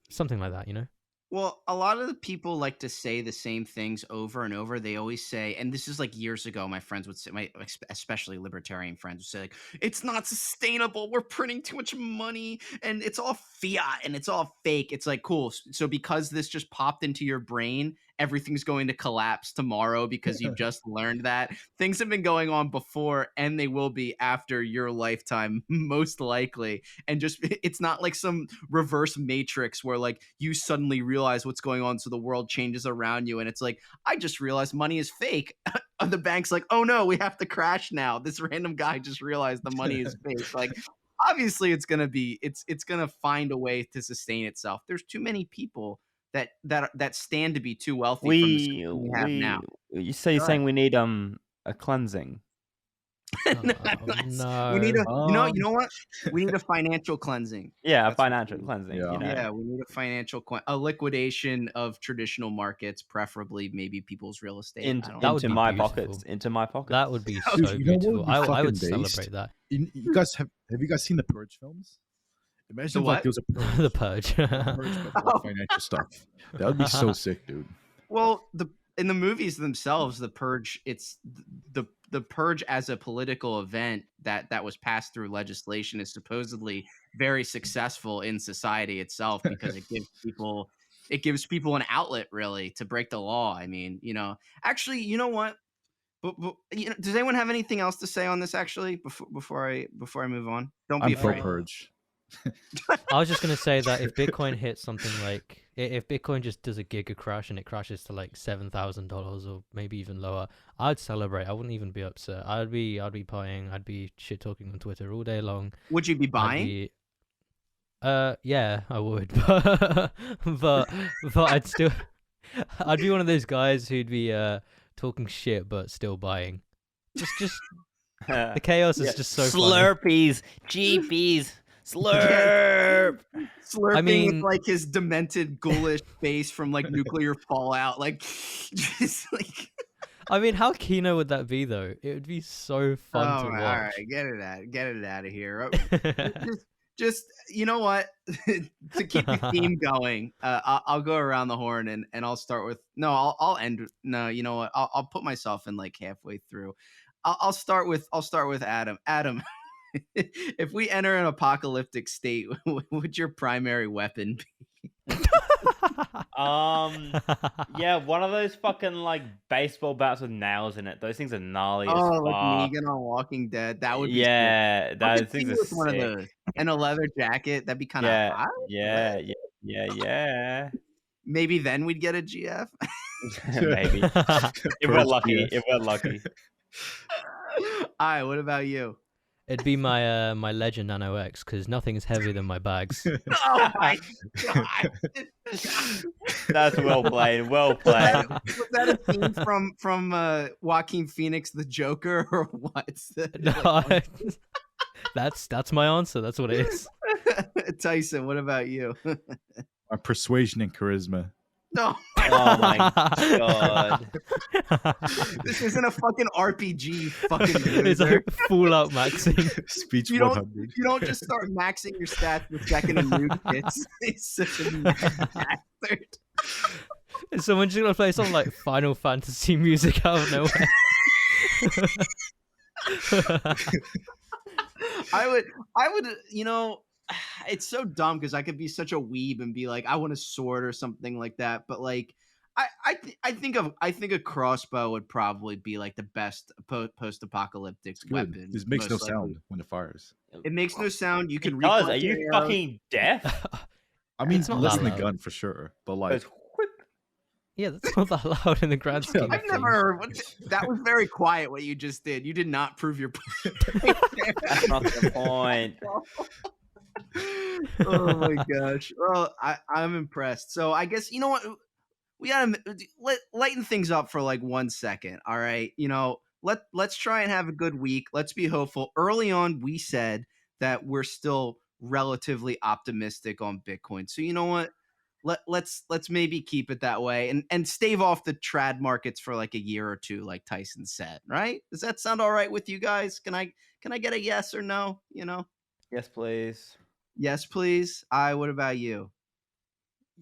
something like that, you know. Well, a lot of the people like to say the same things over and over. They always say, and this is like years ago, my friends would say, especially libertarian friends would say, like, it's not sustainable. We're printing too much money and it's all fiat and it's all fake. It's like, cool. So because this just popped into your brain everything's going to collapse tomorrow because you've just learned that. Things have been going on before, and they will be after your lifetime, most likely. And just it's not like some reverse matrix where like you suddenly realize what's going on, so the world changes around you, and it's like, I just realized money is fake. The bank's like, oh no, we have to crash now. This random guy just realized the money is fake. Like, obviously it's gonna find a way to sustain itself. There's too many people that stand to be too wealthy from the system we have now. You say you're saying we need a cleansing. No. We need a you Um, know what? We need a financial cleansing. Yeah, That's what financial we need. cleansing. Yeah. You know. Yeah, we need a financial a liquidation of traditional markets, preferably maybe people's real estate. I don't That know. would Into be my beautiful. pockets. Into my pockets. That would be so Dude, you know what beautiful. would be I fucking would based? celebrate that. You guys have you guys seen the Purge films? Imagine The if, like what? there was a Purge, The Purge. Purge but for, like, financial stuff. That would be so sick, dude. Well, in the movies themselves, the Purge, it's the Purge as a political event that was passed through legislation is supposedly very successful in society itself because it gives people an outlet really to break the law. I mean, actually, you know what? But does anyone have anything else to say on this? Actually, before I move on, don't be I'm pro afraid. Purge. I was just gonna say that if Bitcoin hits something like if Bitcoin just does a giga crash and it crashes to like $7,000 or maybe even lower, I'd celebrate. I wouldn't even be upset. I'd be partying. I'd be shit talking on Twitter all day long. Would you be I'd buying? be, yeah, I would, but I'd be one of those guys who'd be talking shit but still buying. Just the chaos is just so funny. Slurpees, GPs, slurp. Slurping with mean- like his demented ghoulish face from like nuclear fallout, like just like. I mean, how kino would that be though? It would be so fun to watch. All right, get it out of here. just you know what? To keep the theme going, I'll go around the horn and I'll start with I'll end. No, you know what? I'll put myself in like halfway through. I'll start with Adam. Adam, if we enter an apocalyptic state, what would your primary weapon be? Yeah, one of those fucking like baseball bats with nails in it. Those things are gnarly as Oh, fuck. like Negan on Walking Dead. That would be Yeah, sick. I those could see things you are with one of sick. those and a leather jacket. That'd be kind of Yeah, hot. yeah. Maybe then we'd get a GF. Maybe. If we're Purge lucky. GF. If we're lucky. All right, what about you? It'd be my my Legend Nano X because nothing is heavier than my bags. Oh my god! That's well played. Well played. Was that a scene from Joaquin Phoenix, the Joker, or what? No, that's my answer. That's what it is. Tyson, what about you? My persuasion and charisma. No, Oh my god. this isn't a fucking RPG. Fucking It's loser. like full out maxing. Speech You don't- 100. You don't just start maxing your stats the second a nuke hits. It's such a bastard. Is someone just gonna play some like Final Fantasy music out of nowhere? I would, it's so dumb because I could be such a weeb and be like, I want a sword or something like that. But like, I think a crossbow would probably be like the best post-apocalyptic It's good. weapon. This makes no most likely. sound when it fires. It makes no sound. You can It does. recoil Are you your arrows. fucking deaf? I mean, It's not less that than the loud. gun for sure, but like, Goes whip. Yeah, that's not that loud in the grand scheme of I've things. never heard that was very quiet what you just did. You did not prove your point. That's not the point. Oh my gosh. Well, I'm impressed. So I guess you know what, we gotta lighten things up for like 1 second. All right, let's try and have a good week. Let's be hopeful. Early on, we said that we're still relatively optimistic on Bitcoin. So you know what? Let's maybe keep it that way and stave off the trad markets for like a year or two, like Tyson said. Right? Does that sound all right with you guys? Can I get a yes or no? Yes, please. Yes, please. What about you?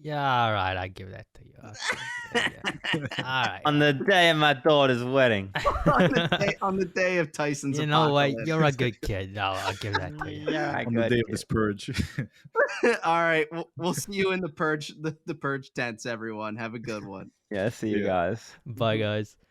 Yeah, all right, I give that to you. Okay. Yeah. All right. On the day of my daughter's wedding. on the day of Tyson's You know what? apocalypse. You're a good kid. No, I'll give that to you. Yeah, On the day of this purge. All right, we'll see you in the purge tents, everyone. Have a good one. Yeah, see you Yeah. guys. Bye, guys.